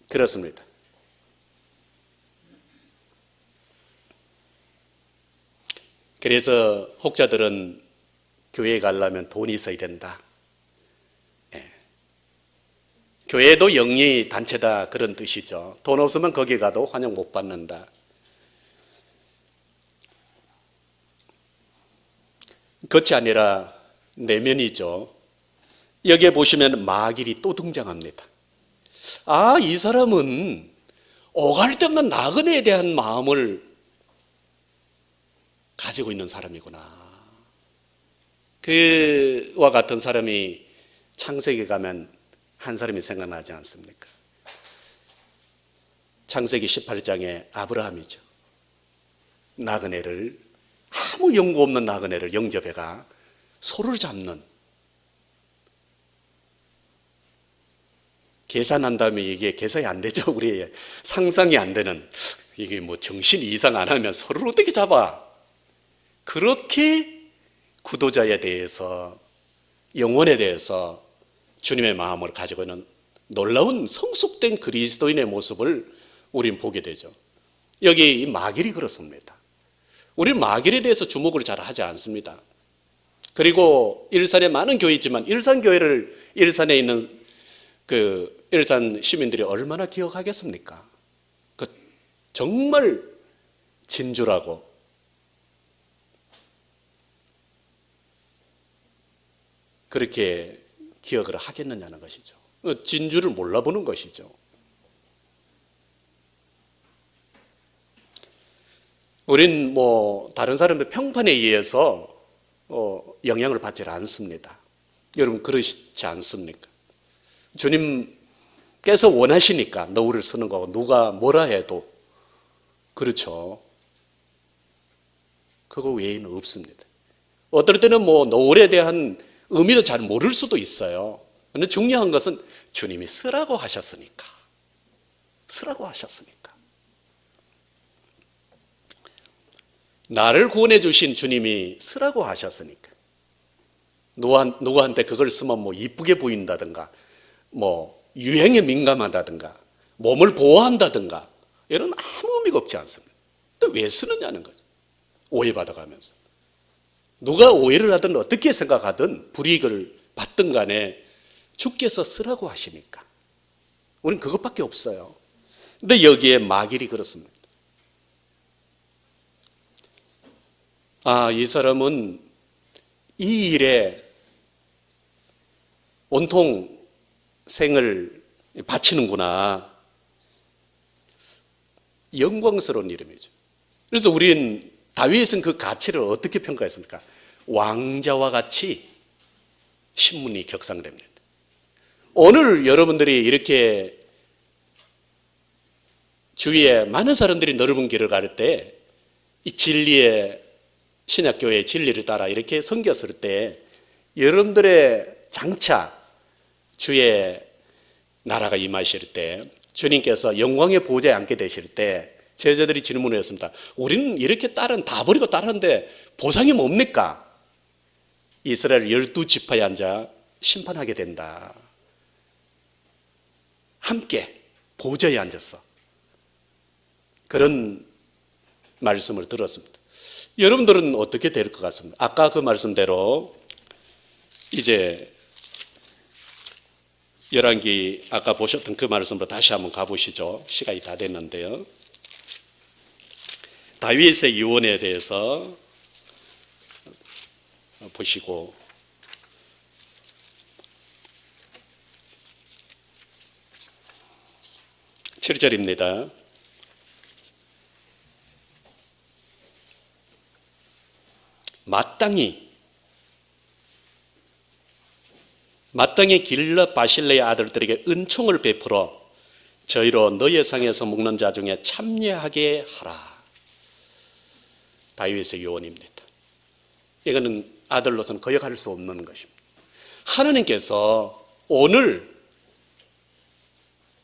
그렇습니다. 그래서 혹자들은 교회에 가려면 돈이 있어야 된다. 교회도 영리 단체다 그런 뜻이죠. 돈 없으면 거기 가도 환영 못 받는다. 겉이 아니라 내면이죠. 여기에 보시면 마길이 또 등장합니다. 아, 이 사람은 오갈 데 없는 나그네에 대한 마음을 가지고 있는 사람이구나. 그와 같은 사람이 창세기 가면 한 사람이 생각나지 않습니까? 창세기 18장에 아브라함이죠. 나그네를, 아무 연고 없는 나그네를 영접해가 소를 잡는, 계산한다면 이게 계산이 안 되죠. 우리 상상이 안 되는, 이게 뭐 정신 이상 안 하면 소를 어떻게 잡아? 그렇게 구도자에 대해서, 영혼에 대해서 주님의 마음을 가지고 있는 놀라운 성숙된 그리스도인의 모습을 우린 보게 되죠. 여기 이 마길이 그렇습니다. 우리는 마길에 대해서 주목을 잘 하지 않습니다. 그리고 일산에 많은 교회 있지만 일산교회를, 일산에 있는 그 일산 시민들이 얼마나 기억하겠습니까? 그 정말 진주라고, 그렇게 기억을 하겠느냐는 것이죠. 진주를 몰라보는 것이죠. 우린 뭐 다른 사람의 평판에 의해서 영향을 받지 않습니다. 여러분 그러시지 않습니까? 주님께서 원하시니까 너울을 쓰는 거고, 누가 뭐라 해도 그렇죠. 그거 외에는 없습니다. 어떨 때는 뭐 노을에 대한 의미도 잘 모를 수도 있어요. 그런데 중요한 것은 주님이 쓰라고 하셨으니까. 쓰라고 하셨으니까. 나를 구원해 주신 주님이 쓰라고 하셨으니까. 누구한테 그걸 쓰면 뭐 이쁘게 보인다든가, 뭐 유행에 민감하다든가, 몸을 보호한다든가, 이런 아무 의미가 없지 않습니다. 근데 왜 쓰느냐는 거죠. 오해받아가면서. 누가 오해를 하든 어떻게 생각하든 불이익을 받든 간에 주께서 쓰라고 하시니까. 우리는 그것밖에 없어요. 근데 여기에 마길이 그렇습니다. 아, 이 사람은 이 일에 온통 생을 바치는구나. 영광스러운 이름이죠. 그래서 우리는 다윗은 그 가치를 어떻게 평가했습니까? 왕자와 같이 신문이 격상됩니다. 오늘 여러분들이 이렇게 주위에 많은 사람들이 넓은 길을 갈 때 이 진리의, 신약교회의 진리를 따라 이렇게 섬겼을 때 여러분들의 장차 주의 나라가 임하실 때, 주님께서 영광의 보좌에 앉게 되실 때 제자들이 질문을 했습니다. 우리는 이렇게 다 버리고 따르는데 보상이 뭡니까? 이스라엘 12지파에 앉아 심판하게 된다. 함께 보좌에 앉았어. 그런 말씀을 들었습니다. 여러분들은 어떻게 될 것 같습니다. 아까 그 말씀대로 이제 열왕기 아까 보셨던 그 말씀으로 다시 한번 가보시죠. 시간이 다 됐는데요. 다윗의 유언에 대해서 보시고, 칠 절입니다. 마땅히 길러 바실레의 아들들에게 은총을 베풀어 저희로 너의 상에서 먹는 자 중에 참여하게 하라. 다윗의 유언입니다. 이거는 아들로서는 거역할 수 없는 것입니다. 하나님께서 오늘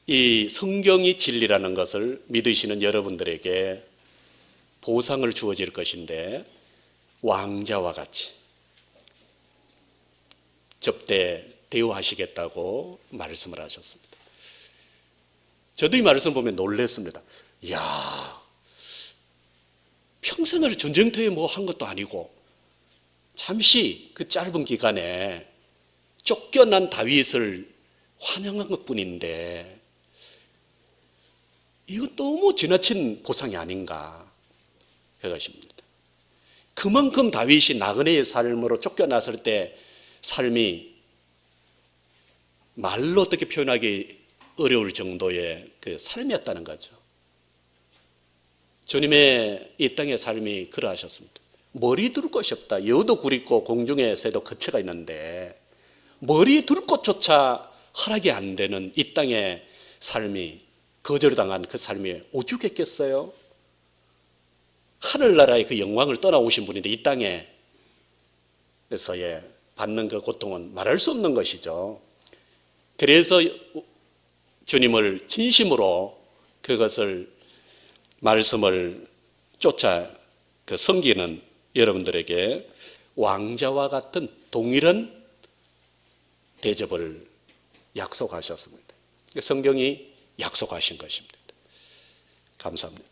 이 성경이 진리라는 것을 믿으시는 여러분들에게 보상을 주어질 것인데, 왕자와 같이 접대 대우하시겠다고 말씀을 하셨습니다. 저도 이 말씀 보면 놀랐습니다. 이야, 평생을 전쟁터에 뭐 한 것도 아니고 잠시 그 짧은 기간에 쫓겨난 다윗을 환영한 것뿐인데 이건 너무 지나친 보상이 아닌가 그것입니다. 그만큼 다윗이 나그네의 삶으로 쫓겨났을 때 삶이 말로 어떻게 표현하기 어려울 정도의 그 삶이었다는 거죠. 주님의 이 땅의 삶이 그러하셨습니다. 머리 둘 곳이 없다. 여도 굴있고 공중의 새도 거처가 있는데 머리 둘 곳조차 허락이 안 되는 이 땅의 삶이, 거절당한 그 삶이 오죽했겠어요? 하늘나라의 그 영광을 떠나오신 분인데 이 땅에서의 받는 그 고통은 말할 수 없는 것이죠. 그래서 주님을 진심으로 그것을 말씀을 쫓아 섬기는 여러분들에게 왕자와 같은 동일한 대접을 약속하셨습니다. 성경이 약속하신 것입니다. 감사합니다.